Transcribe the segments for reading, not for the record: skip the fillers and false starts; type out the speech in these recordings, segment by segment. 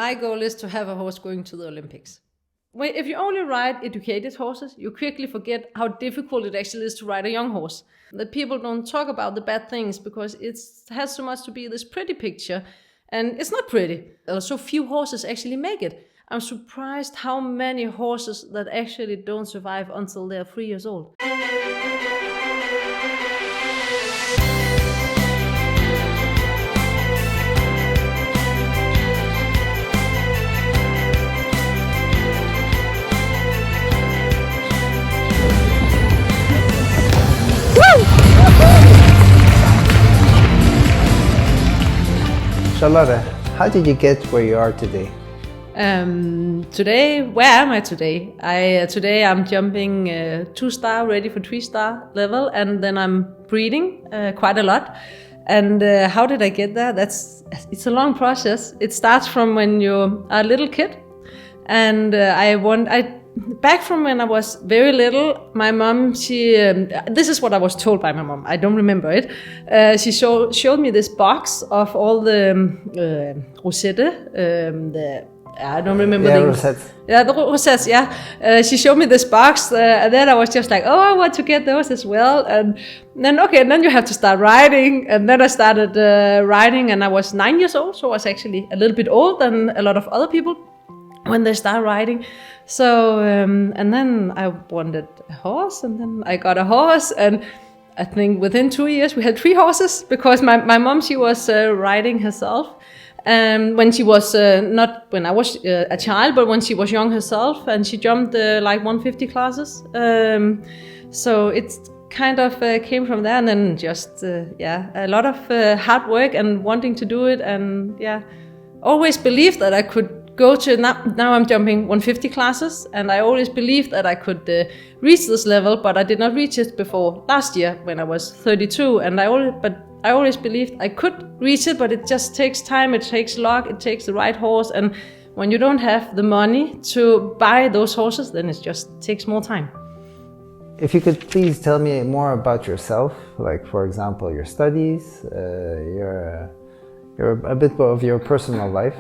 My goal is to have a horse going to the Olympics. If you only ride educated horses, you quickly forget how difficult it actually is to ride a young horse. That people don't talk about the bad things because it has so much to be this pretty picture, and it's not pretty. So few horses actually make it. I'm surprised how many horses that actually don't survive until they're 3 years old. Charlotte, how did you get where you are today? Where am I today? Today I'm jumping 2-star, ready for 3-star level, and then I'm breeding quite a lot. And how did I get there? It's a long process. It starts from when you're a little kid, and back from when I was very little, my mom, this is what I was told by my mom, I don't remember it. She showed me this box of all the rosette, I don't remember the rosettes. Yeah, the rosettes, yeah. She showed me this box, and then I was just like, oh, I want to get those as well. And then you have to start riding. And then I started riding, and I was 9 years old, so I was actually a little bit old than a lot of other people when they start riding. So, and then I wanted a horse, and then I got a horse, and I think within 2 years we had 3 horses, because my mom, she was riding herself. When she was, not when I was a child, but when she was young herself, and she jumped like 150 classes. So it kind of came from there, and then just, a lot of hard work and wanting to do it, and always believed that I could go to, now I'm jumping 150 classes, and I always believed that I could reach this level, but I did not reach it before last year when I was 32, and I always believed I could reach it, but it just takes time, it takes luck, it takes the right horse, and when you don't have the money to buy those horses, then it just takes more time. If you could please tell me more about yourself, like for example your studies, a bit of your personal life.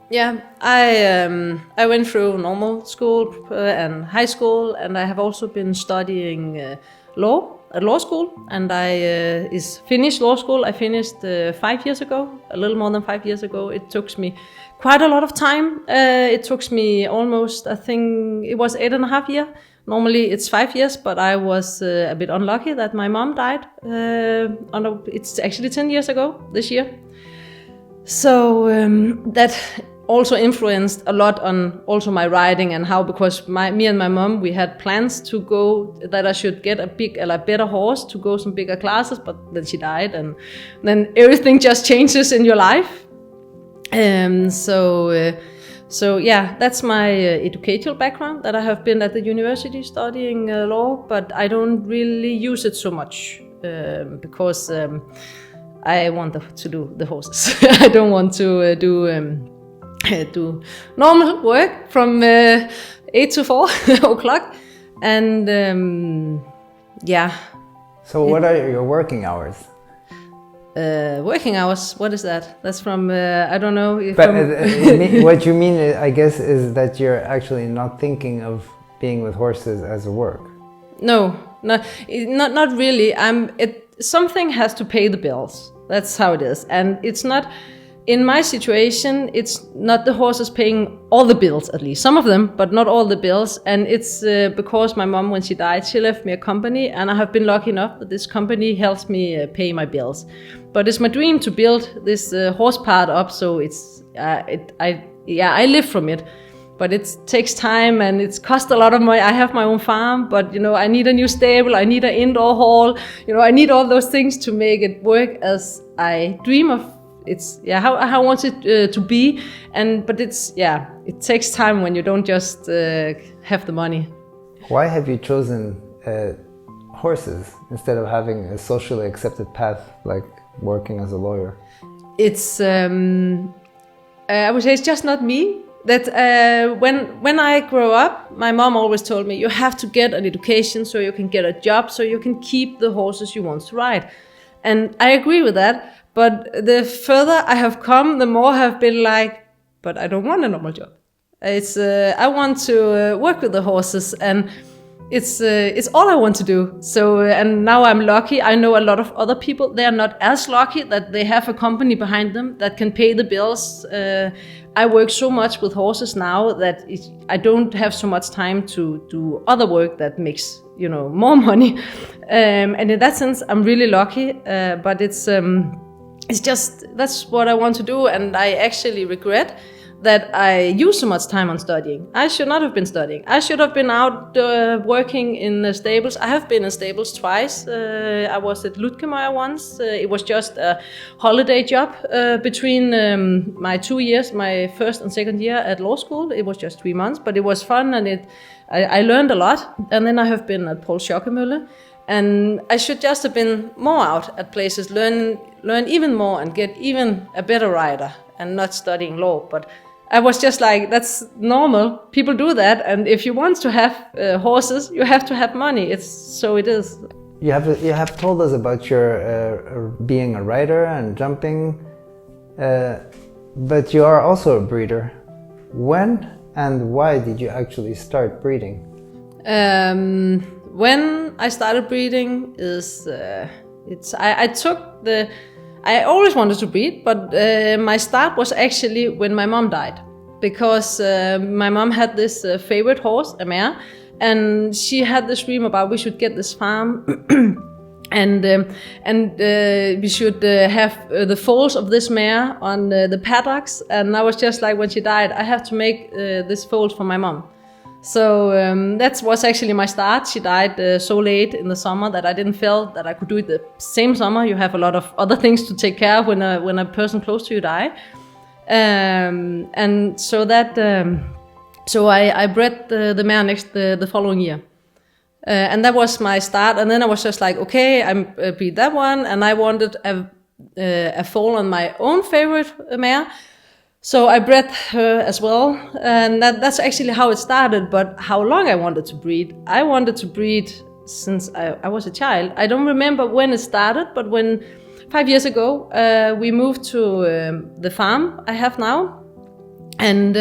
Yeah, I went through normal school and high school, and I have also been studying law at law school, and I finished law school. I finished 5 years ago, a little more than 5 years ago. It took me quite a lot of time. It took me almost, I think it was 8.5 years. Normally it's 5 years, but I was a bit unlucky that my mom died. It's actually 10 years ago this year. So that also influenced a lot on also my riding, and how, because me and my mom, we had plans to go, that I should get a better horse to go some bigger classes, but then she died, and then everything just changes in your life. So that's my educational background, that I have been at the university studying law, but I don't really use it so much because I want to do the horses. I don't want to do normal work from 8 to 4 o'clock, and So what are your working hours? Working hours, what is that? That's from, I don't know. What you mean, I guess, is that you're actually not thinking of being with horses as a work. No, not really. Something has to pay the bills. That's how it is, and it's not. In my situation, it's not the horses paying all the bills, at least some of them, but not all the bills. And it's because my mom, when she died, she left me a company, and I have been lucky enough that this company helps me pay my bills. But it's my dream to build this horse part up, so I live from it. But it takes time, and it's cost a lot of money. I have my own farm, but I need a new stable, I need an indoor hall, I need all those things to make it work as I dream of. It's how I want it to be, but it takes time when you don't just have the money. Why have you chosen horses instead of having a socially accepted path like working as a lawyer? It's I would say it's just not me. That when I grow up, my mom always told me you have to get an education so you can get a job, so you can keep the horses you want to ride, and I agree with that. But the further I have come, the more I have been like, but I don't want a normal job. I want to work with the horses, and it's all I want to do. So, and now I'm lucky. I know a lot of other people, they are not as lucky that they have a company behind them that can pay the bills. I work so much with horses now that I don't have so much time to do other work that makes, more money. And in that sense, I'm really lucky, but it's just, that's what I want to do. And I actually regret that I use so much time on studying. I should not have been studying. I should have been out working in the stables. I have been in stables twice. I was at Lutkemeyer once. It was just a holiday job between my 2 years, my first and second year at law school. It was just 3 months, but it was fun, and I learned a lot. And then I have been at Paul Schokkemølle. And I should just have been more out at places, learn even more and get even a better rider, and not studying law. But I was just like, that's normal. People do that, and if you want to have horses, you have to have money. So it is. You have told us about your being a rider and jumping, but you are also a breeder. When and why did you actually start breeding? When I started breeding I always wanted to breed, but my start was actually when my mom died, because my mom had this favorite horse, a mare, and she had this dream about we should get this farm and we should have the foals of this mare on the paddocks. And I was just like, when she died, I have to make this foals for my mom. So that was actually my start. She died so late in the summer that I didn't feel that I could do it the same summer. You have a lot of other things to take care of when a person close to you die. And so that I bred the mare the following year. And that was my start. And then I was just like, okay, I breed that one, and I wanted a foal on my own favorite mare. So I bred her as well, and that's actually how it started. But how long I wanted to breed? I wanted to breed since I was a child. I don't remember when it started, but when 5 years ago we moved to the farm I have now, and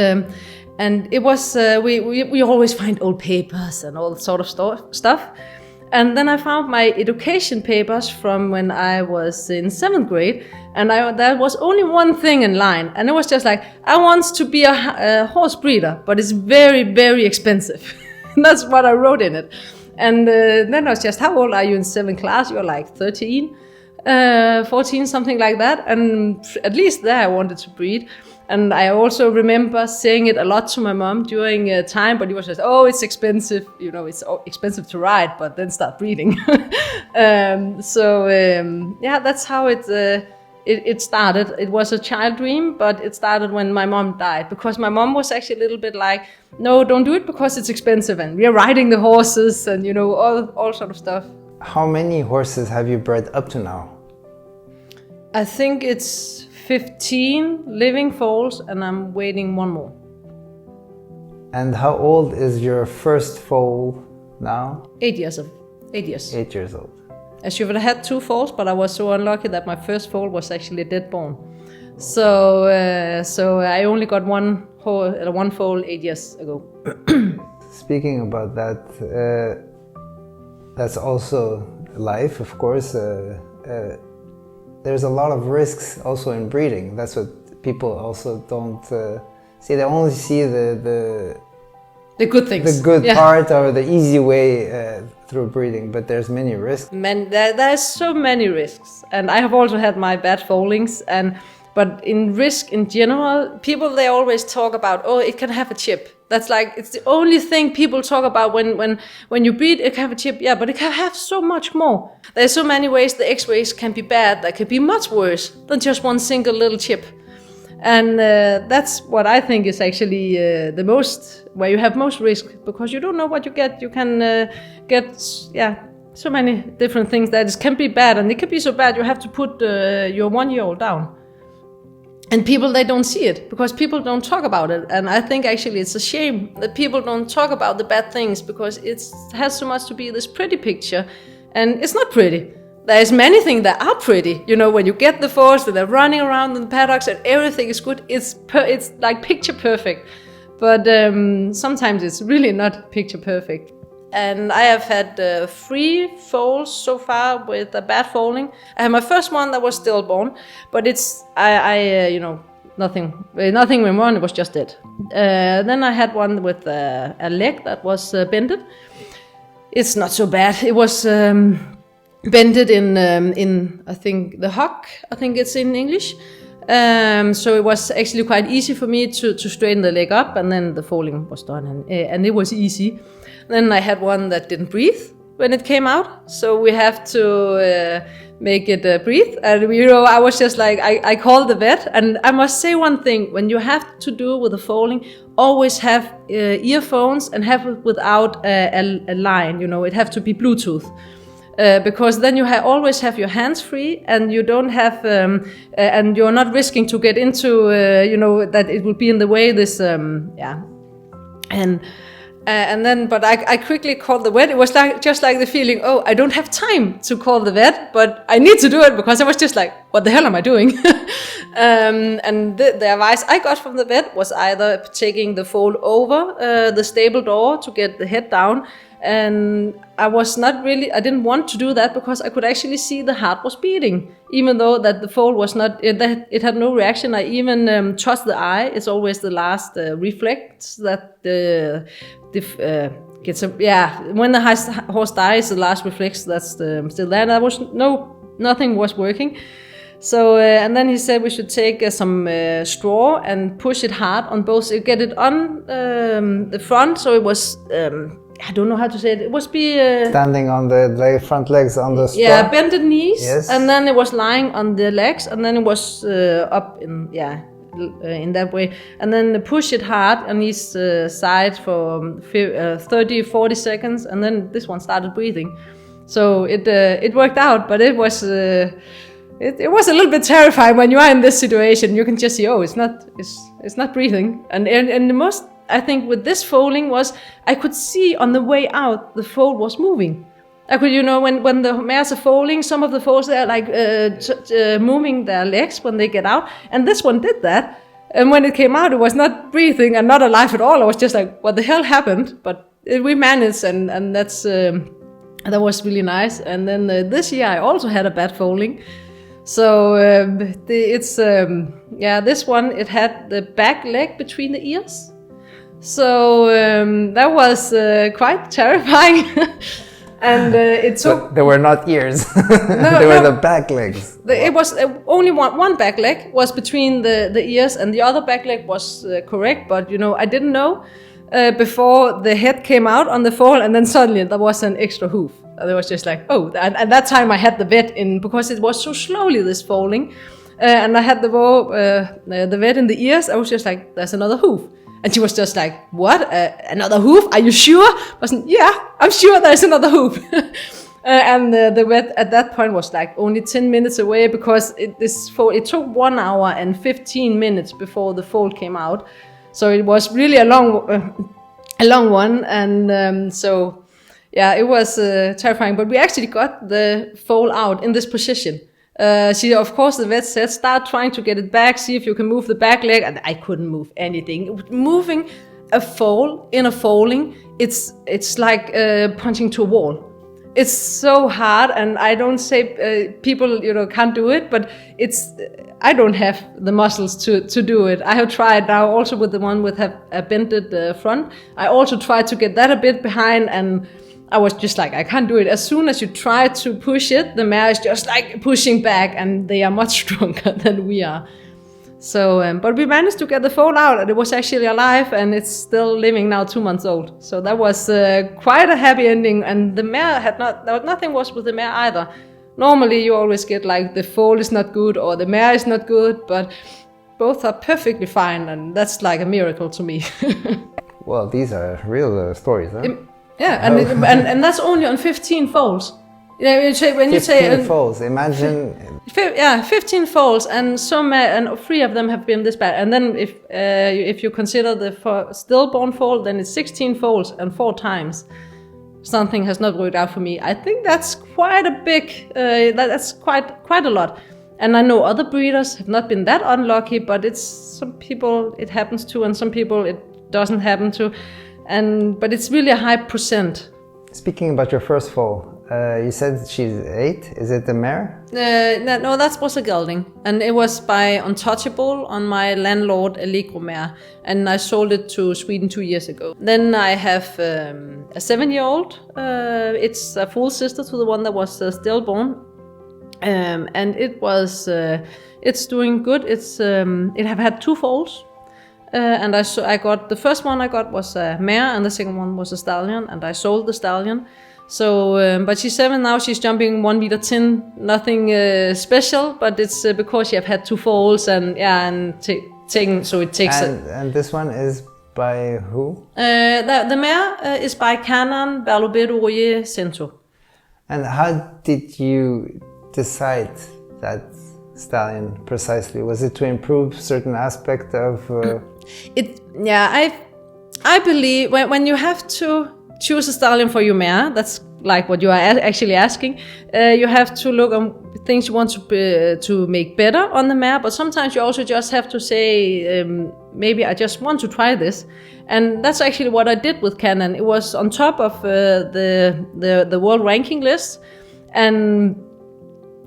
it was we always find old papers and all that sort of stuff. And then I found my education papers from when I was in 7th grade, and there was only one thing in line, and it was just like, I want to be a horse breeder, but it's very, very expensive. That's what I wrote in it. And then I was just, how old are you in 7th class? You're like 13, 14, something like that. And at least there I wanted to breed. And I also remember saying it a lot to my mom during time, but it was just, oh, it's expensive, it's expensive to ride, but then start breeding. That's how it started. It was a child dream, but it started when my mom died, because my mom was actually a little bit like, no, don't do it because it's expensive, and we are riding the horses, and all sort of stuff. How many horses have you bred up to now? I think it's 15 living foals, and I'm waiting one more. And how old is your first foal now? 8 years. 8 years old. I should have had 2 foals, but I was so unlucky that my first foal was actually dead born. So I only got one foal 8 years ago. Speaking about that, that's also life, of course. There's a lot of risks also in breeding. That's what people also don't see. They only see the good things, the good part, or the easy way through breeding. But there's many risks. There's so many risks, and I have also had my bad foalings. But in risk in general, people, they always talk about, oh, it can have a chip. That's like, it's the only thing people talk about when you breed, it can have a chip. Yeah, but it can have so much more. There's so many ways the x-rays can be bad, that could be much worse than just one single little chip. And that's what I think is actually the most, where you have most risk, because you don't know what you get. You can get, so many different things that it can be bad, and it can be so bad you have to put your 1-year-old down. And people, they don't see it, because people don't talk about it. And I think actually it's a shame that people don't talk about the bad things, because it has so much to be this pretty picture. And it's not pretty. there's many things that are pretty. You know, when you get the foals, they're running around in the paddocks and everything is good. It's like picture perfect. But sometimes it's really not picture perfect. And I have had 3 foals so far with a bad foaling. I had my first one that was stillborn, but nothing went wrong. It was just dead. Then I had one with a leg that was bended. It's not so bad. It was bended in I think the hock. I think it's in English. So it was actually quite easy for me to straighten the leg up, and then the foaling was done, and it was easy. Then I had one that didn't breathe when it came out, so we have to make it breathe. And I was just like, I called the vet, and I must say one thing: when you have to do with the foaling, always have earphones and have it without a line. You know, it have to be Bluetooth. Because then you always have your hands free, and you don't have, and you're not risking to get into, that it will be in the way. And then, but I quickly called the vet. It was just like the feeling, oh, I don't have time to call the vet, but I need to do it, because I was just like, what the hell am I doing? And the advice I got from the vet was either taking the foal over the stable door to get the head down. And I didn't want to do that, because I could actually see the heart was beating, even though that the foal was not, it had no reaction. I even touched the eye. It's always the last reflex that when the horse dies, the last reflex that's still there. Nothing was working. So, and then he said we should take some straw and push it hard on both, get it on the front, so it was, I don't know how to say it. It was standing on the front legs on the straw. Yeah, bended knees. Yes. And then it was lying on the legs, and then it was up in that way. And then push it hard on each side for 30, 40 seconds, and then this one started breathing. So it worked out, but it was it was a little bit terrifying when you are in this situation. You can just see, it's not breathing, and the most, I think, with this foaling was I could see on the way out the foal was moving. I could, when the mares are foaling, some of the foals, they're like moving their legs when they get out, and this one did that. And when it came out, it was not breathing and not alive at all. I was just like, what the hell happened? But we managed, and that's that was really nice. And then this year I also had a bad foaling. So this one, it had the back leg between the ears. So that was quite terrifying. And it took... But they were not ears. They were the back legs. It was only one back leg was between the ears, and the other back leg was correct. But, I didn't know before the head came out on the foal, and then suddenly there was an extra hoof. And it was just like, and that time I had the vet in, because it was so slowly, this foaling. And I had the vet in the ears. I was just like, there's another hoof. And she was just like, what? Another hoof? Are you sure? I was like, yeah, I'm sure there's another hoof. And the vet at that point was like only 10 minutes away, because it took 1 hour and 15 minutes before the foal came out. So it was really a long one. And so, yeah, it was terrifying. But we actually got the foal out in this position. Of course, the vet said, start trying to get it back, see if you can move the back leg, and I couldn't move anything. Moving a foal in a foaling, it's like punching to a wall. It's so hard, and I don't say people can't do it, but I don't have the muscles to do it. I have tried now also with the one with a bended front. I also tried to get that a bit behind, and I was just like, I can't do it. As soon as you try to push it, the mare is just like pushing back, and they are much stronger than we are. So, but we managed to get the foal out, and it was actually alive, and it's still living now, 2 months old. So that was quite a happy ending, and the mare nothing was with the mare either. Normally you always get like the foal is not good or the mare is not good, but both are perfectly fine, and that's like a miracle to me. Well, these are real stories, huh? And that's only on 15 foals. When you say 15 foals, imagine. 15 foals, and and 3 of them have been this bad. And then if you consider the stillborn foal, then it's 16 foals and 4 times. something has not worked out for me. I think that's quite a big, that's quite a lot. And I know other breeders have not been that unlucky, but it's some people it happens to, and some people it doesn't happen to. But it's really a high percent. Speaking about your first foal, you said she's 8. Is it the mare? No, that was a gelding, and it was by Untouchable on my landlord Allegro mare, and I sold it to Sweden 2 years ago. Then I have a 7-year-old. It's a full sister to the one that was stillborn, and it's doing good. It have had 2 foals. And I got the first one I got was a mare, and the second one was a stallion, and I sold the stallion. So, but she's 7 now. She's jumping 1 meter 10, nothing special, but it's because she have had 2 foals, and taking. So it takes. And this one is by who? The mare is by Canon Berlobedo Royer Cento. And how did you decide that stallion precisely? Was it to improve certain aspect of? I believe when you have to choose a stallion for your mare, that's like what you are actually asking. You have to look on things you want to make better on the mare, but sometimes you also just have to say, maybe I just want to try this, and that's actually what I did with Canon. It was on top of the world ranking list, and.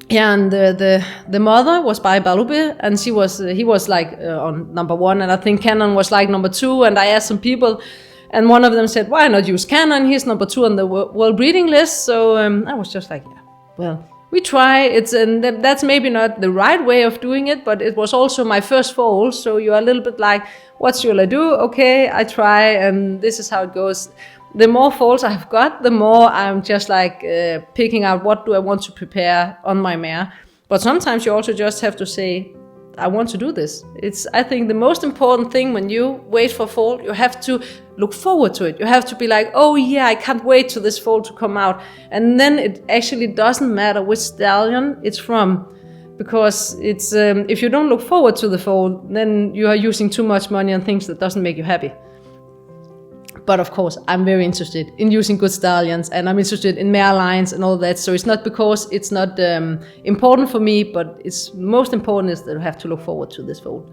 Yeah, and the mother was by Balube, and he was like on number 1, and I think Canon was like number 2. And I asked some people, and one of them said, "Why not use Canon? He's number 2 on the world breeding list." So I was just like, "Yeah, well, we try." And that's maybe not the right way of doing it, but it was also my first foal, so you're a little bit like, "What should I do?" Okay, I try, and this is how it goes. The more foals I have got, the more I'm just like picking out what do I want to prepare on my mare. But sometimes you also just have to say, I want to do this. I think the most important thing when you wait for foal, you have to look forward to it. You have to be like, oh yeah, I can't wait to this foal to come out. And then it actually doesn't matter which stallion it's from. Because it's if you don't look forward to the foal, then you are using too much money on things that doesn't make you happy. But of course, I'm very interested in using good stallions, and I'm interested in mare lines and all that. So it's not because it's not important for me, but it's most important is that you have to look forward to this foal.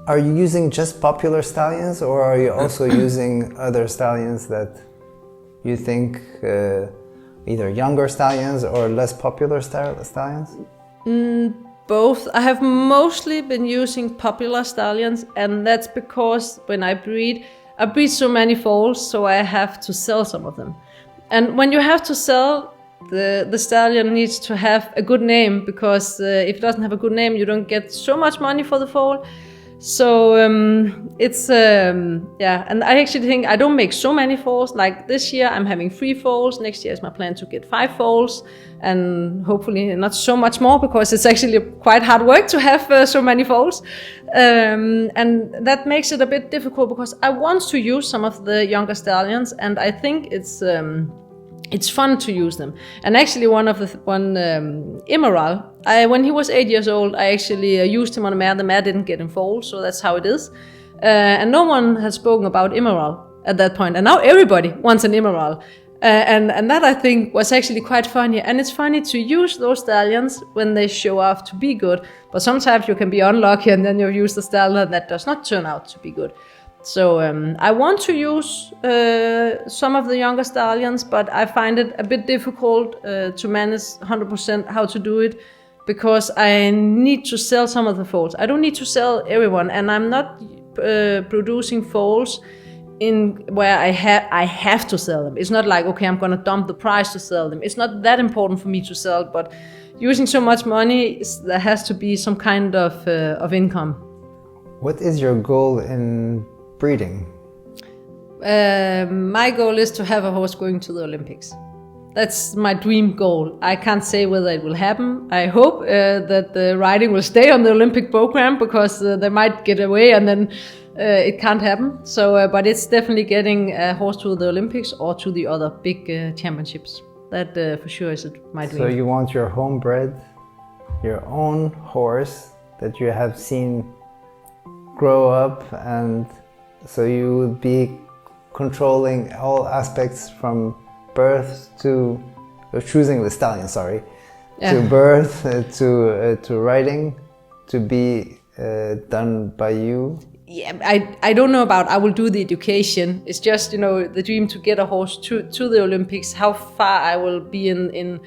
Are you using just popular stallions, or are you also using other stallions that you think either younger stallions or less popular stallions? Both. I have mostly been using popular stallions, and that's because when I breed so many foals, so I have to sell some of them. And when you have to sell, the stallion needs to have a good name, because if it doesn't have a good name, you don't get so much money for the foal. So and I actually think I don't make so many foals. Like this year I'm having 3 foals, next year is my plan to get 5 foals, and hopefully not so much more, because it's actually quite hard work to have so many foals. And that makes it a bit difficult, because I want to use some of the younger stallions, and I think it's fun to use them. And actually Emerald, when he was 8 years old, I actually used him on a mare. The mare didn't get in foal, so that's how it is. And no one had spoken about Emerald at that point. And now everybody wants an Emerald. And that I think was actually quite funny. And it's funny to use those stallions when they show off to be good. But sometimes you can be unlucky, and then you use the stallion that does not turn out to be good. So I want to use some of the younger stallions, but I find it a bit difficult to manage 100% how to do it, because I need to sell some of the foals. I don't need to sell everyone, and I'm not producing foals in where I have to sell them. It's not like, okay, I'm going to dump the price to sell them. It's not that important for me to sell, but using so much money, there has to be some kind of income. What is your goal in breeding? My goal is to have a horse going to the Olympics. That's my dream goal. I can't say whether it will happen. I hope that the riding will stay on the Olympic program, because they might get away and then it can't happen. So, but it's definitely getting a horse to the Olympics or to the other big championships. That for sure is my dream. So you want your homebred, your own horse that you have seen grow up, and so you would be controlling all aspects from birth to choosing the stallion, to birth to riding, to be done by you? Yeah, I don't know about I will do the education. It's just, the dream to get a horse to the Olympics. How far I will be in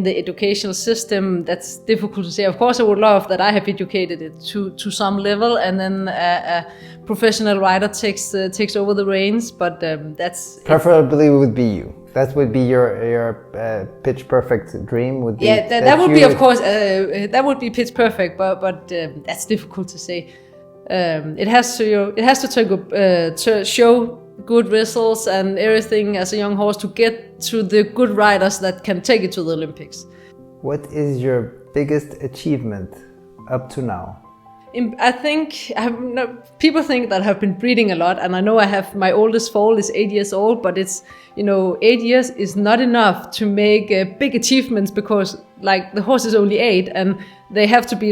the educational system, that's difficult to say. Of course, I would love that I have educated it to some level, and then a professional rider takes over the reins. But that's preferably would be you. That would be your pitch perfect dream. Would be that would be, of course, that would be pitch perfect. But that's difficult to say. It has to show good results and everything as a young horse to get to the good riders that can take it to the Olympics. What is your biggest achievement up to now? I think people think that I've been breeding a lot, and I know my oldest foal is 8 years old, but it's 8 years is not enough to make big achievements, because the horse is only 8 and they have to be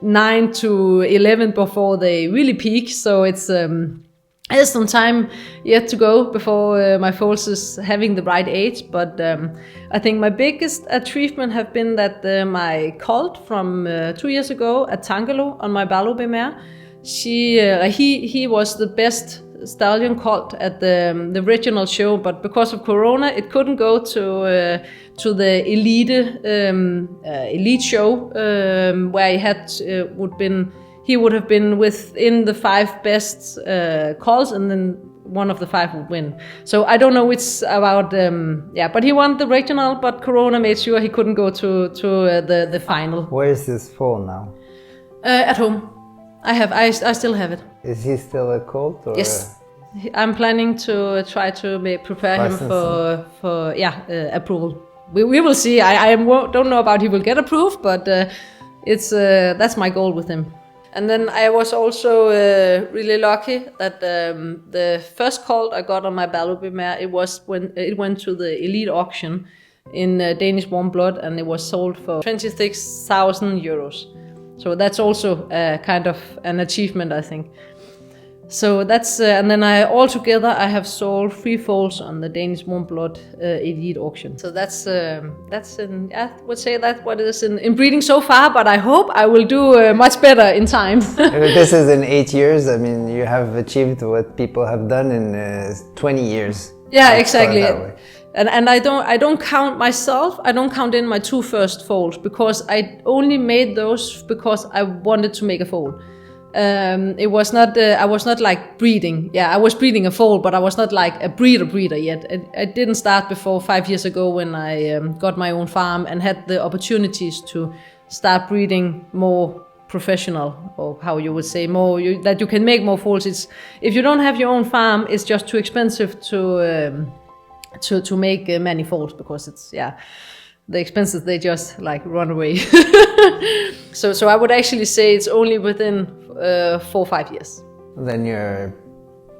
9 to 11 before they really peak. So there's some time yet to go before my foals is having the right age. But I think my biggest achievement have been that my colt from 2 years ago at Tangelo on my Balube mare, he was the best stallion colt at the regional show, but because of Corona, it couldn't go to the elite show where he would have been within the 5 best colts, and then one of the 5 would win. So I don't know which about but he won the regional, but Corona made sure he couldn't go to the final. Where is this foal now? At home. I still have it. Is he still a colt? Or yes. I'm planning to try to prepare him for approval. We will see. I don't know about he will get approved, but that's my goal with him. And then I was also really lucky that the first colt I got on my Balube mare, it was when it went to the elite auction in Danish warm blood, and it was sold for 26,000 euros. So that's also kind of an achievement, I think. So that's and then I have sold 3 foals on the Danish warm blood elite auction. So that's I would say that what is in breeding so far, but I hope I will do much better in time. This is in 8 years. I mean, you have achieved what people have done in 20 years. Yeah, exactly. And I don't count myself. I don't count in my 2 first foals, because I only made those because I wanted to make a foal. It was not. I was not breeding. Yeah, I was breeding a foal, but I was not a breeder yet. I didn't start before 5 years ago when I got my own farm and had the opportunities to start breeding more professional, or how you would say more. That you can make more foals. If you don't have your own farm, it's just too expensive to make many foals, because the expenses, they just run away. So I would actually say it's only within 4 or 5 years. Then you're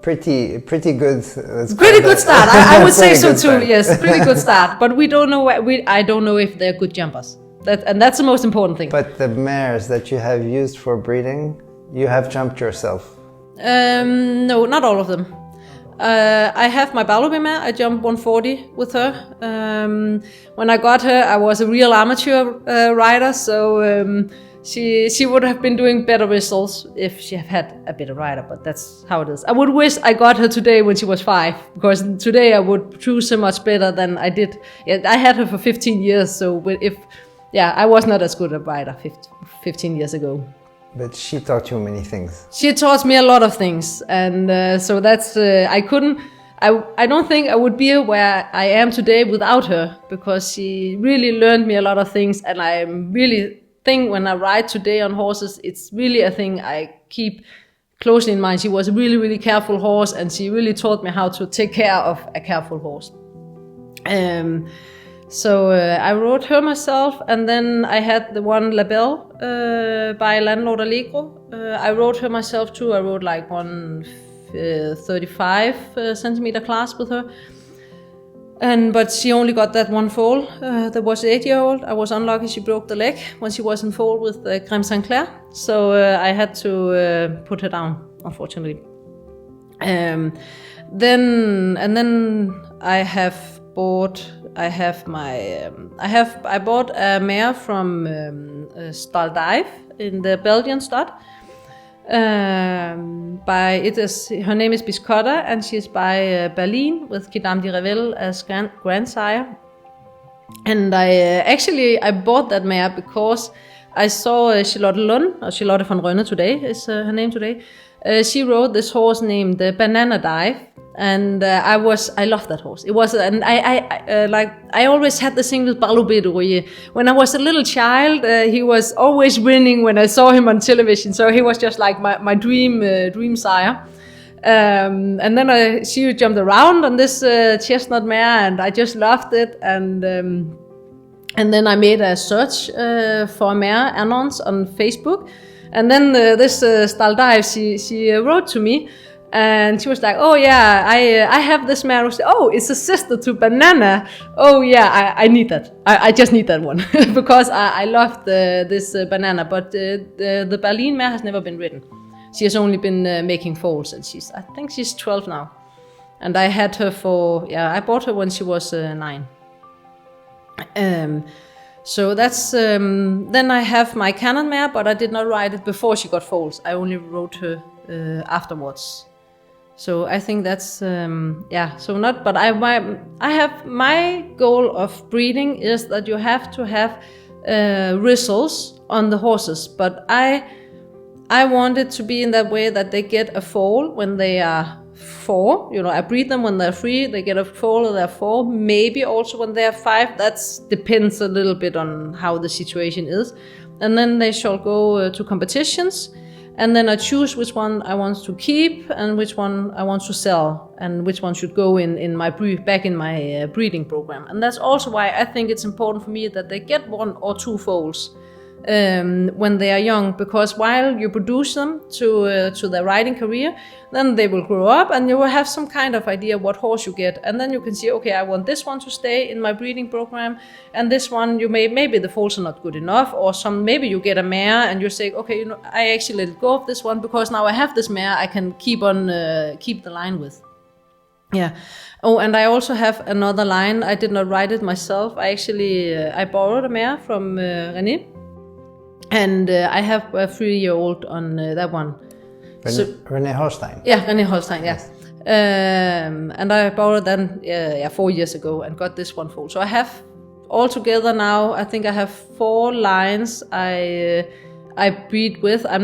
pretty good. Pretty good start. I would say so too. Start. Yes, pretty good start. But we don't know. I don't know if they're good jumpers. That's the most important thing. But the mares that you have used for breeding, you have jumped yourself. No, not all of them. I have my Balube mare. I jumped 140 with her. When I got her, I was a real amateur rider, so she would have been doing better results if she had a better rider, but that's how it is. I would wish I got her today when she was 5, because today I would choose so much better than I did. Yeah, I had her for 15 years, so I was not as good a rider 15 years ago. But she taught you many things. She taught me a lot of things, and so that's I don't think I would be where I am today without her, because she really learned me a lot of things, and I really think when I ride today on horses, it's really a thing I keep closely in mind. She was a really, really careful horse, and she really taught me how to take care of a careful horse. So I rode her myself, and then I had the one Labelle by Landlord Allegro. I rode her myself too. I rode 135 centimeter class with her. But she only got that one foal. That was 8-year-old. I was unlucky she broke the leg when she was in foal with Crème Saint Clair. So I had to put her down, unfortunately. Then I bought a mare from Staldive in the Belgian stud. Her name is Biscotta, and she's by Berlin with Kidam de Revel as grandsire. And I bought that mare because I saw Charlotte Lund, or Charlotte von Rønne today is her name today. She rode this horse named Banana Dive, and I loved that horse. It was, and I always had the thing with Balubé de Rouillet. When I was a little child, he was always winning when I saw him on television. So he was just like my dream sire. And then she jumped around on this chestnut mare, and I just loved it. And then I made a search for mare annons on Facebook. And then this Staldive, she wrote to me, and she was like, "Oh yeah, I have this mare." "Oh, it's a sister to Banana." "Oh yeah, I need that. I just need that one." Because I loved this Banana, but the Berlin mare has never been ridden. She has only been making foals, and I think she's 12 now. And I had her I bought her when she was 9. So that's, then I have my Cannon mare, but I did not ride it before she got foals. I only rode her afterwards. So I think that's, but I have, my goal of breeding is that you have to have results on the horses, but I want it to be in that way that they get a foal when they are 4. I breed them when they're 3, they get a foal when they're 4, maybe also when they're 5. That depends a little bit on how the situation is. And then they shall go to competitions, and then I choose which one I want to keep and which one I want to sell, and which one should go in my breeding program. And that's also why I think it's important for me that they get 1 or 2 foals when they are young, because while you produce them to their riding career, then they will grow up and you will have some kind of idea what horse you get, and then you can see, okay, I want this one to stay in my breeding program, and this one maybe the foals are not good enough, or maybe you get a mare and you say, okay, I actually let go of this one because now I have this mare I can keep the line with. Yeah. Oh, and I also have another line. I did not ride it myself. I borrowed a mare from René. And I have a 3-year-old on that one. René Holstein. Yeah, René Holstein, yeah. And I borrowed that 4 years ago and got this one foal. So I have altogether now, I think I have 4 lines I breed with. I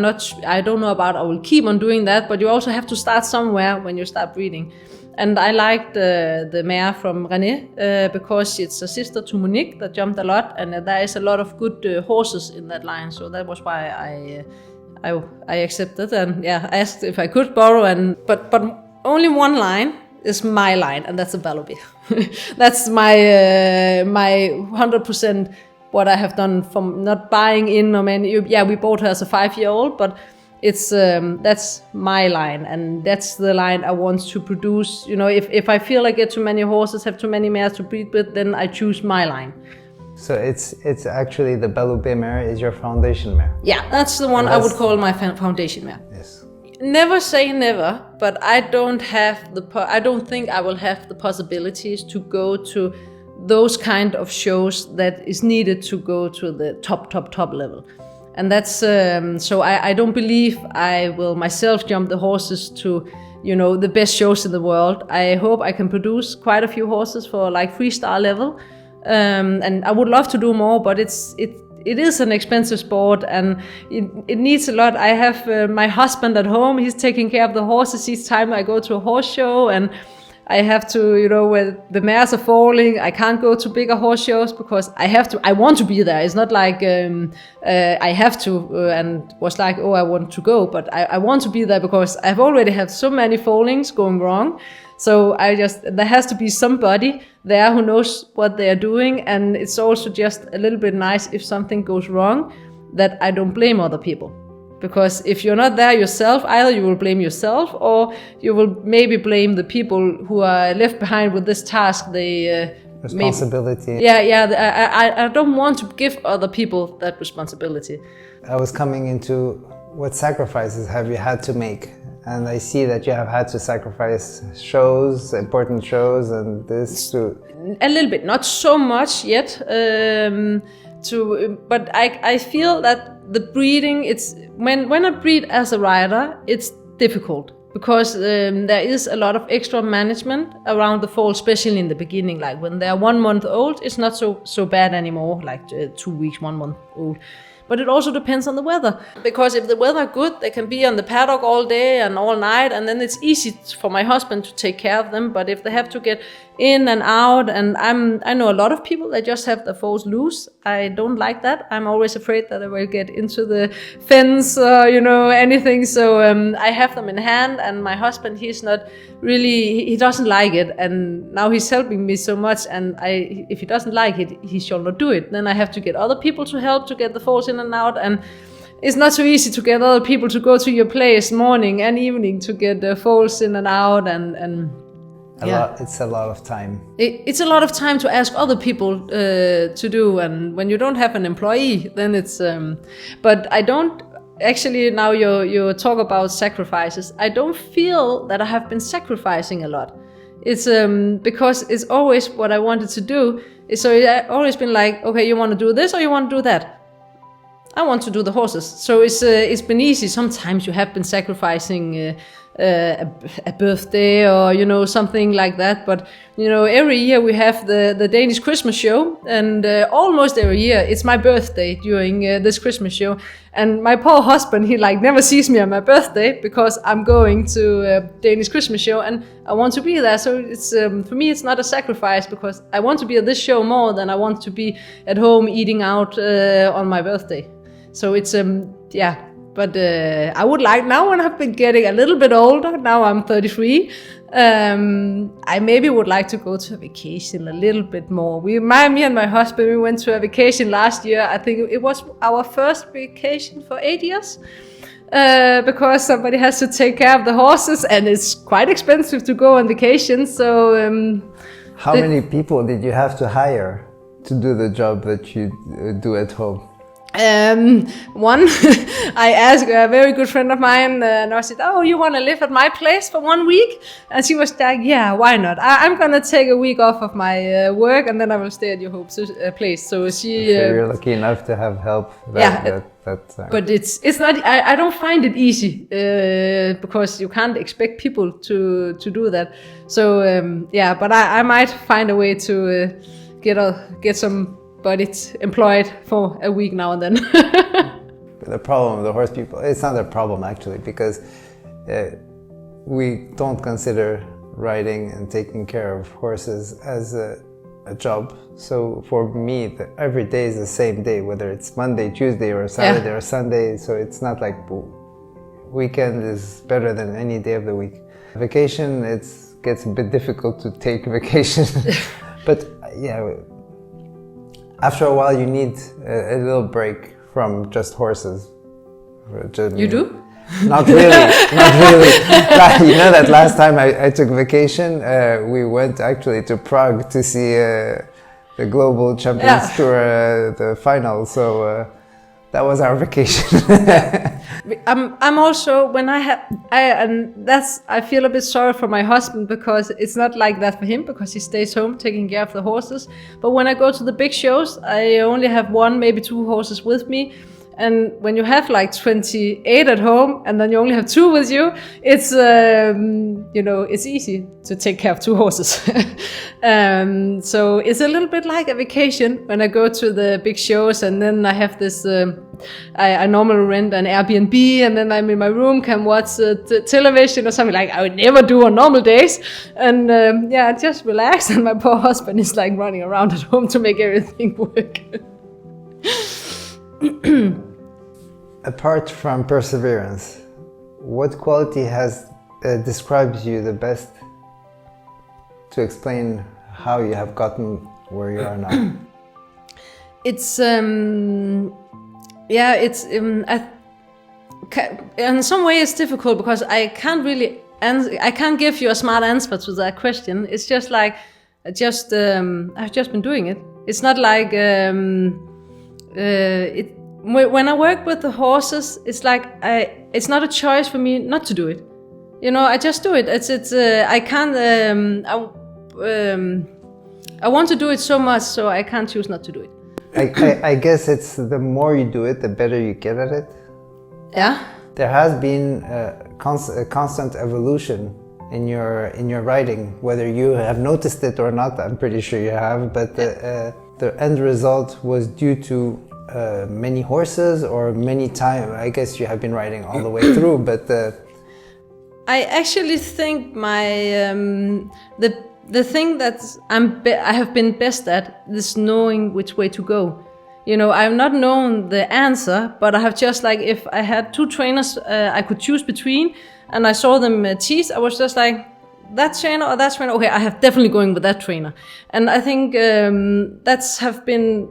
don't know about I will keep on doing that, but you also have to start somewhere when you start breeding. And I liked the mare from René because it's a sister to Monique that jumped a lot, and there is a lot of good horses in that line. So that was why I accepted, and I asked if I could borrow. But only one line is my line, and that's a Balubé. That's my 100% what I have done from not buying in or many. Yeah, we bought her as a 5-year-old, but it's that's my line, and that's the line I want to produce. If I feel I get too many horses, have too many mares to breed with, then I choose my line. So it's actually the Balubé mare is your foundation mare. Yeah, that's the one I would call my foundation mare. Yes. Never say never, but I don't think I will have the possibilities to go to those kind of shows that is needed to go to the top level. And that's, so I don't believe I will myself jump the horses to, the best shows in the world. I hope I can produce quite a few horses for like 3-star level. And I would love to do more, but it is an expensive sport, and it needs a lot. I have my husband at home. He's taking care of the horses each time I go to a horse show, and I have to, when the mares are falling, I can't go to bigger horse shows because I want to be there. It's not like I have to and was like, I want to go, but I want to be there because I've already had so many fallings going wrong. So there has to be somebody there who knows what they are doing, and it's also just a little bit nice if something goes wrong that I don't blame other people. Because if you're not there yourself, either you will blame yourself or you will maybe blame the people who are left behind with this task. Responsibility. I don't want to give other people that responsibility. I was coming into what sacrifices have you had to make and I see that you have had to sacrifice shows, important shows, and this to... A little bit, not so much yet, but I feel that the breeding, it's when I breed as a rider, it's difficult because there is a lot of extra management around the foal, especially in the beginning. Like when they are 1 month old, it's not so bad anymore, like 2 weeks, 1 month old. But it also depends on the weather, because if the weather are good, they can be on the paddock all day and all night, and then it's easy for my husband to take care of them. But if they have to get in and out, and I know a lot of people that just have the foals loose. I don't like that. I'm always afraid that I will get into the fence or anything. So I have them in hand, and my husband, he's not really, he doesn't like it, and now he's helping me so much, and if he doesn't like it, he shall not do it. Then I have to get other people to help to get the foals in and out, and it's not so easy to get other people to go to your place morning and evening to get the foals in and out, and it's a lot of time. It's a lot of time to ask other people to do, and when you don't have an employee, then it's but I don't actually, now you talk about sacrifices, I don't feel that I have been sacrificing a lot. It's because it's always what I wanted to do. So I've always been like, okay, you want to do this or you want to do that? I want to do the horses. So it's been easy. Sometimes you have been sacrificing a birthday or something like that, but every year we have the Danish Christmas show, and almost every year it's my birthday during this Christmas show, and my poor husband, he never sees me on my birthday because I'm going to a Danish Christmas show and I want to be there. So it's for me it's not a sacrifice, because I want to be at this show more than I want to be at home eating out on my birthday. So it's but I would like, now when I've been getting a little bit older, now I'm 33, I maybe would like to go to a vacation a little bit more. Me and my husband, we went to a vacation last year. I think it was our first vacation for 8 years, because somebody has to take care of the horses, and it's quite expensive to go on vacation. So how many people did you have to hire to do the job that you do at home? One, I asked a very good friend of mine, and I said, oh, you want to live at my place for 1 week? And she was like, yeah, why not? I'm going to take a week off of my work, and then I will stay at your place. So you're lucky enough to have help that time. But it's not, I don't find it easy, because you can't expect people to do that. So, but I might find a way to get some but employed for a week now and then. The problem with the horse people, it's not a problem actually, because we don't consider riding and taking care of horses as a job. So for me, every day is the same day, whether it's Monday, Tuesday, or Saturday or Sunday. So it's not like weekend is better than any day of the week. Vacation, it gets a bit difficult to take vacation. But after a while, you need a little break from just horses. You do? Not really, not really. That last time I took vacation, we went actually to Prague to see the Global Champions Tour, the final. So that was our vacation. I'm also, when I feel a bit sorry for my husband, because it's not like that for him, because he stays home taking care of the horses. But when I go to the big shows, I only have 1, maybe 2 horses with me. And when you have 28 at home, and then you only have 2 with you, it's it's easy to take care of 2 horses. So it's a little bit like a vacation when I go to the big shows, and then I have this. I normally rent an Airbnb, and then I'm in my room, can watch television or something like I would never do on normal days, and just relax. And my poor husband is running around at home to make everything work. Apart from perseverance, what quality describes you the best to explain how you have gotten where you are now? It's in some way it's difficult, because I can't really I can't give you a smart answer to that question. It's just I've just been doing it. It's not like when I work with the horses, it's it's not a choice for me not to do it. I just do it. I can't. I want to do it so much, so I can't choose not to do it. I guess it's the more you do it, the better you get at it. Yeah. There has been a constant evolution in your writing, whether you have noticed it or not. I'm pretty sure you have, but the end result was due to many horses or many time. I guess you have been writing all the way through, but I actually think my the thing that I have been best at is knowing which way to go. I've not known the answer, but I have just like, if I had two trainers I could choose between, and I saw them teach, I was just like, that trainer or that trainer, okay, I have definitely going with that trainer. And I think that's have been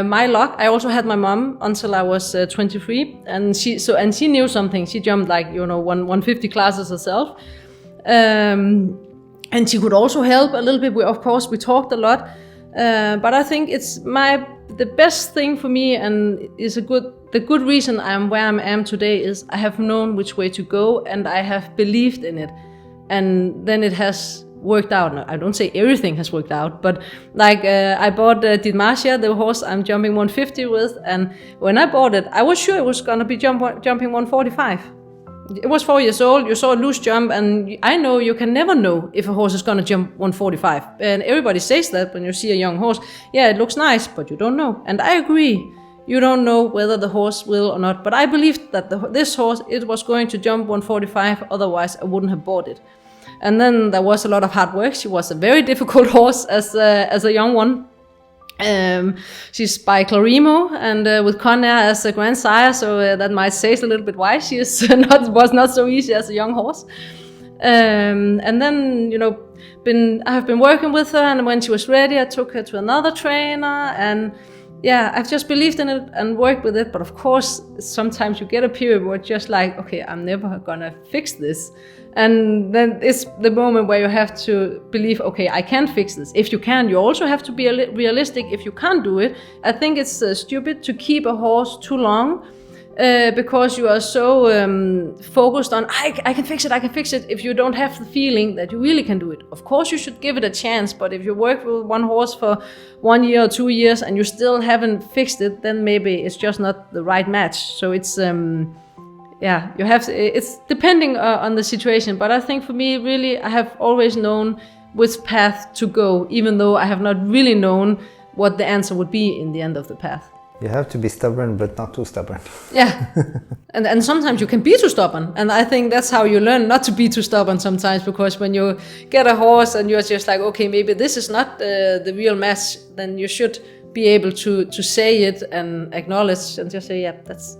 my luck. I also had my mom until I was 23, and she knew something. She jumped like 150 classes herself, and she could also help a little bit. Of course, we talked a lot, but I think it's the best thing for me, and is the good reason I'm where I am today, is I have known which way to go, and I have believed in it. And then it has worked out. I don't say everything has worked out, but like I bought Didmarcia, the horse I'm jumping 150 with, and when I bought it, I was sure it was going to be jumping 145. It was 4 years old, you saw a loose jump, and I know you can never know if a horse is going to jump 145. And everybody says that when you see a young horse. Yeah, it looks nice, but you don't know. And I agree. You don't know whether the horse will or not. But I believed that this horse, it was going to jump 145, otherwise I wouldn't have bought it. And then there was a lot of hard work. She was a very difficult horse as a young one. She's by Clarimo, and with Conair as a grandsire, so that might say a little bit why she was not so easy as a young horse. And then I have been working with her, and when she was ready, I took her to another trainer, and yeah, I've just believed in it and worked with it. But of course, sometimes you get a period where it's just like, okay, I'm never gonna fix this. And then it's the moment where you have to believe, okay, I can fix this. If you can, you also have to be realistic. If you can't do it, I think it's stupid to keep a horse too long because you are so focused on, I can fix it, if you don't have the feeling that you really can do it. Of course, you should give it a chance, but if you work with one horse for 1 year or 2 years and you still haven't fixed it, then maybe it's just not the right match. So it's... you have to, it's depending on the situation, but I think for me, really, I have always known which path to go, even though I have not really known what the answer would be in the end of the path. You have to be stubborn, but not too stubborn. Yeah, and sometimes you can be too stubborn, and I think that's how you learn not to be too stubborn sometimes, because when you get a horse and you're just like, okay, maybe this is not the real match, then you should be able to say it and acknowledge and just say, yeah,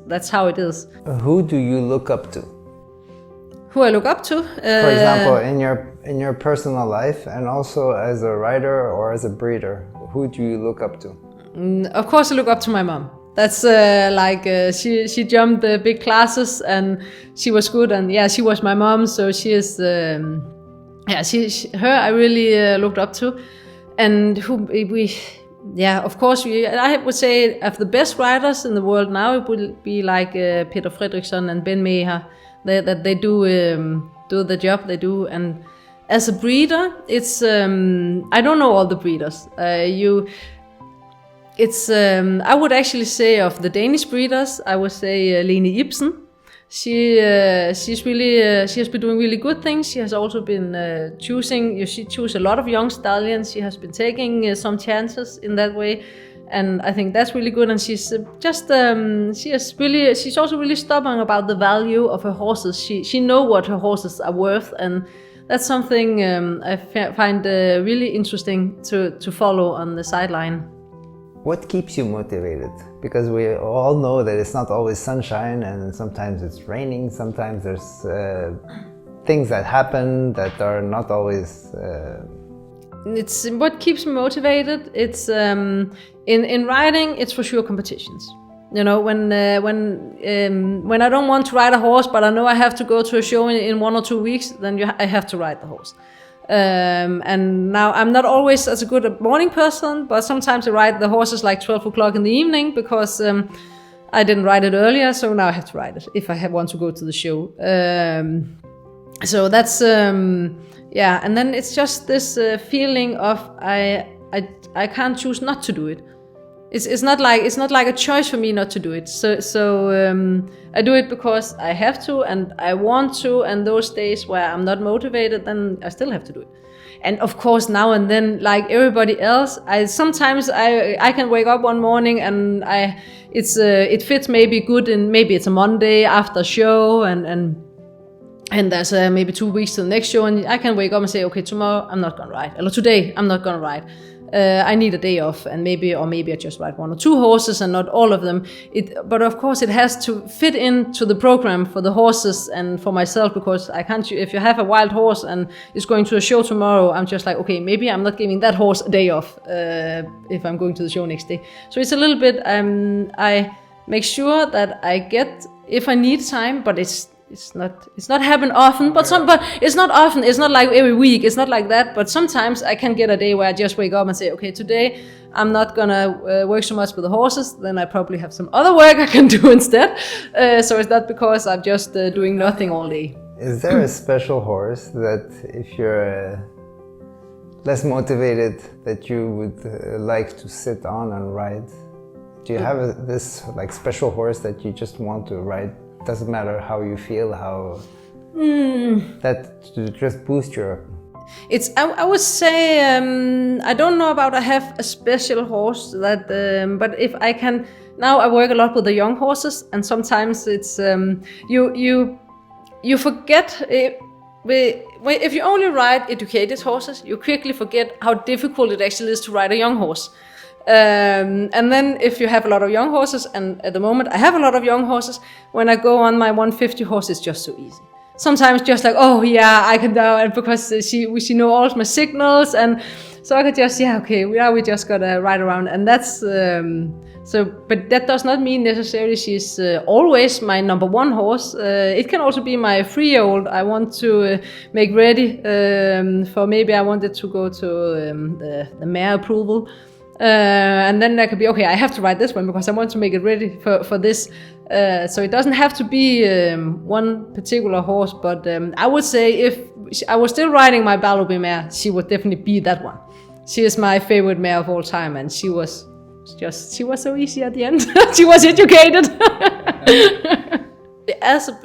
that's how it is. Who do you look up to? Who I look up to? For example, in your personal life, and also as a rider or as a breeder, who do you look up to? Of course, I look up to my mom. That's she jumped the big classes and she was good, and yeah, she was my mom, so she is her I really looked up to. And of course, I would say of the best riders in the world now, it would be like Peter Fredriksson and Ben Meher, that they do the job they do. And as a breeder, it's I don't know all the breeders. I would actually say of the Danish breeders, I would say Lene Ibsen. She has been doing really good things. She has also been she chose a lot of young stallions. She has been taking some chances in that way, and I think that's really good. And she's she's also really stubborn about the value of her horses. She knows what her horses are worth, and that's something I find really interesting to follow on the sideline. What keeps you motivated? Because we all know that it's not always sunshine, and sometimes it's raining, sometimes there's things that happen that are not always... It's what keeps me motivated. It's in riding, it's for sure competitions. When I don't want to ride a horse, but I know I have to go to a show in 1 or 2 weeks, then I have to ride the horse. And now I'm not always as a good morning person, but sometimes I ride the horses like 12 o'clock in the evening because I didn't ride it earlier, so now I have to ride it if I want to go to the show. So that's and then it's just this feeling of I can't choose not to do it. It's not like a choice for me not to do it. So I do it because I have to and I want to, and those days where I'm not motivated, then I still have to do it. And of course, now and then, like everybody else, sometimes I can wake up one morning and it fits maybe good, and maybe it's a Monday after a show, and there's maybe 2 weeks to the next show, and I can wake up and say, okay, tomorrow I'm not gonna ride, or today I'm not gonna ride. I need a day off, and maybe I just ride 1 or 2 horses and not all of them. But of course it has to fit into the program for the horses and for myself, because I can't. If you have a wild horse and is going to a show tomorrow, I'm just like, okay, maybe I'm not giving that horse a day off if I'm going to the show next day. So it's a little bit. I make sure that I get, if I need time, but it's not happen often, but it's not often. It's not like every week. It's not like that. But sometimes I can get a day where I just wake up and say, okay, today I'm not gonna work so much with the horses. Then I probably have some other work I can do instead. So it's not because I'm just doing nothing all day. Is there a special horse that, if you're less motivated, that you would like to sit on and ride? Do you have this like special horse that you just want to ride? Doesn't matter how you feel, how that to just boost your. I would say I don't know about I have a special horse that, but if I can now, I work a lot with the young horses, and sometimes it's you forget if you only ride educated horses, you quickly forget how difficult it actually is to ride a young horse. And then if you have a lot of young horses, and at the moment I have a lot of young horses, when I go on my 150 horse, it's just so easy. Sometimes just like, oh yeah, I can do it, because she know all my signals, and so I could just, we just gotta ride around, and that's so. But that does not mean necessarily she's always my number 1 horse. It can also be my 3-year-old. I want to make ready for, maybe I wanted to go to the mare approval. And then I could be, okay, I have to ride this one because I want to make it ready for this. So it doesn't have to be one particular horse, but I would say if I was still riding my Barlowby mare, she would definitely be that one. She is my favorite mare of all time, and she was so easy at the end. She was educated.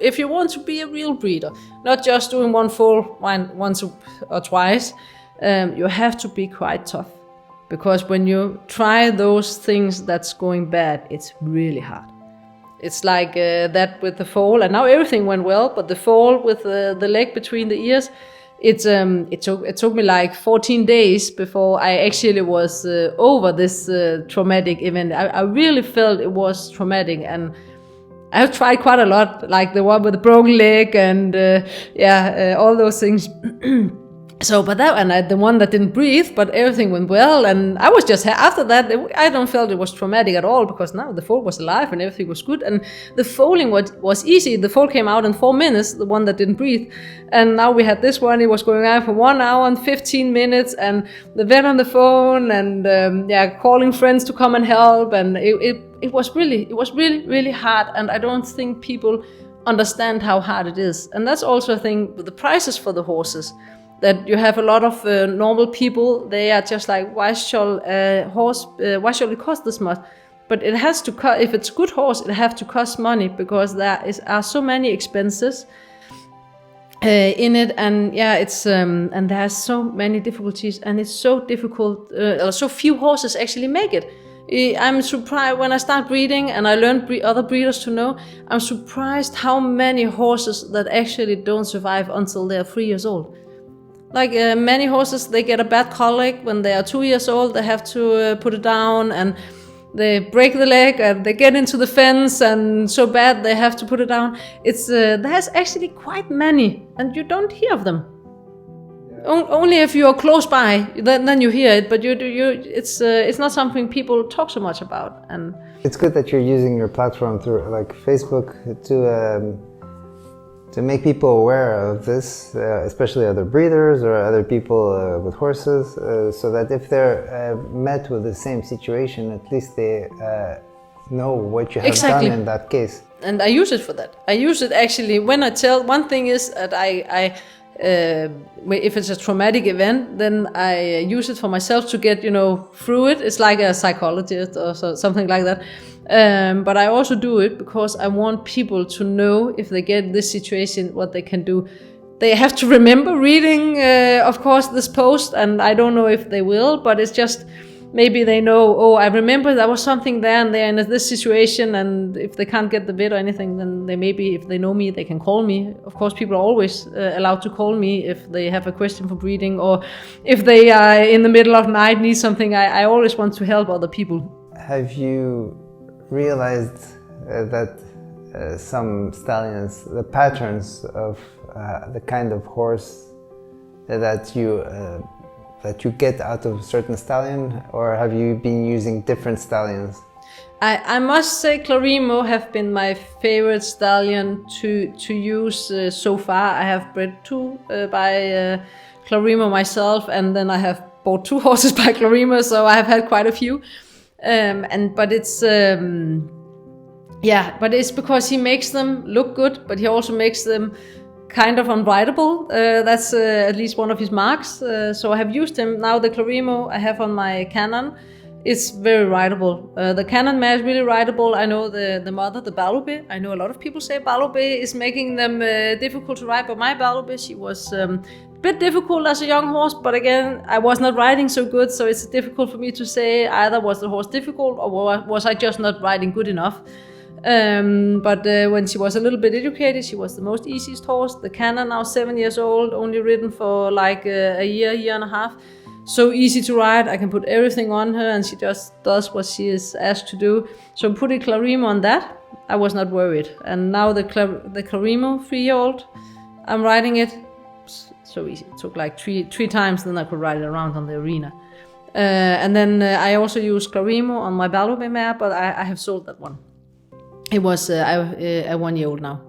If you want to be a real breeder, not just doing one foal once or twice, you have to be quite tough. Because when you try those things that's going bad, it's really hard. It's like that with the foal, and now everything went well, but the foal with the leg between the ears, it took me like 14 days before I actually was over this traumatic event. I really felt it was traumatic, and I have tried quite a lot, like the one with the broken leg and all those things. So, but that one, the one that didn't breathe, but everything went well, and I was just, after that, I don't feel it was traumatic at all, because now the foal was alive and everything was good, and the foaling was easy. The foal came out in 4 minutes, the one that didn't breathe, and now we had this one, it was going on for 1 hour and 15 minutes, and the vet on the phone, and calling friends to come and help, and it was really hard, and I don't think people understand how hard it is. And that's also a thing with the prices for the horses, that you have a lot of normal people, they are just like, why shall it cost this much? But it has to cost, if it's a good horse, it has to cost money, because there are so many expenses in it, and and there are so many difficulties, and it's so difficult, so few horses actually make it. I'm surprised when I start breeding, and I learn other breeders to know, I'm surprised how many horses that actually don't survive until they're 3 years old. Like many horses, they get a bad colic when they are 2 years old. They have to put it down, and they break the leg, and they get into the fence, and so bad they have to put it down. There's actually quite many, and you don't hear of them. Yeah. Only if you are close by, then you hear it. But it's not something people talk so much about. And it's good that you're using your platform through like Facebook to make people aware of this, especially other breeders or other people with horses, so that if they're met with the same situation, at least they know what you have done in that case. And I use it for that. I use it actually when I tell. One thing is that if it's a traumatic event, then I use it for myself to get, through it. It's like a psychologist or something like that. But I also do it because I want people to know if they get this situation, what they can do. They have to remember reading, of course, this post, and I don't know if they will, but it's just maybe they know, I remember there was something there and they're in this situation, and if they can't get the vid or anything, then they maybe, if they know me, they can call me. Of course, people are always allowed to call me if they have a question for breeding, or if they are in the middle of the night, need something. I always want to help other people. Have you realized that some stallions, the patterns of the kind of horse that you get out of a certain stallion, or have you been using different stallions? I must say Clarimo have been my favorite stallion to use so far. I have bred 2 by Clarimo myself, and then I have bought 2 horses by Clarimo, so I have had quite a few. But it's because he makes them look good, but he also makes them kind of unrideable. That's at least one of his marks. So I have used him. Now the Clarimo I have on my Canon, it's very rideable. The Canon mare is really rideable. I know the mother, the Balube. I know a lot of people say Balube is making them difficult to ride, but my Balube, she was a bit difficult as a young horse, but again, I was not riding so good, so it's difficult for me to say either was the horse difficult or was I just not riding good enough. But when she was a little bit educated, she was the most easiest horse. The Canon, now 7 years old, only ridden for like a year and a half. So easy to ride. I can put everything on her and she just does what she is asked to do. So putting Clarimo on that, I was not worried. And now the Clarimo 3-year-old, I'm riding it so easy. It took like three times, then I could ride it around on the arena. And then I also use Clarimo on my Balube mare, but I have sold that one. It was a 1-year-old now.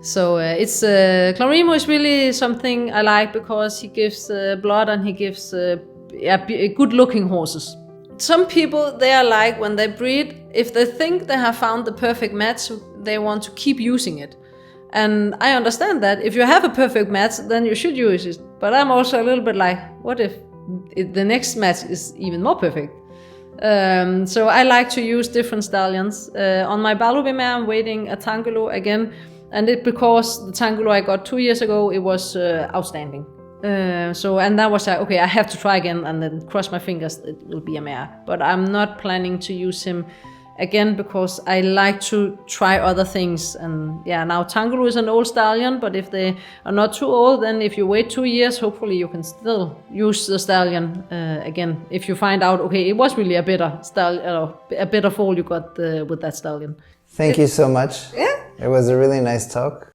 So it's Clarimo is really something I like because he gives blood and he gives good-looking horses. Some people, they are like when they breed, if they think they have found the perfect match, they want to keep using it. And I understand that. If you have a perfect match, then you should use it. But I'm also a little bit like, what if the next match is even more perfect? So I like to use different stallions. On my Balube mare, I'm waiting a Tangulo again, and because the Tangulo I got 2 years ago, it was outstanding. And that was like, okay, I have to try again, and then cross my fingers, it will be a mare. But I'm not planning to use him again because I like to try other things. And yeah, now Tangulo is an old stallion, but if they are not too old, then if you wait 2 years, hopefully you can still use the stallion again. If you find out, okay, it was really a better stallion, a better foal you got with that stallion. Thank you so much. Yeah. It was a really nice talk.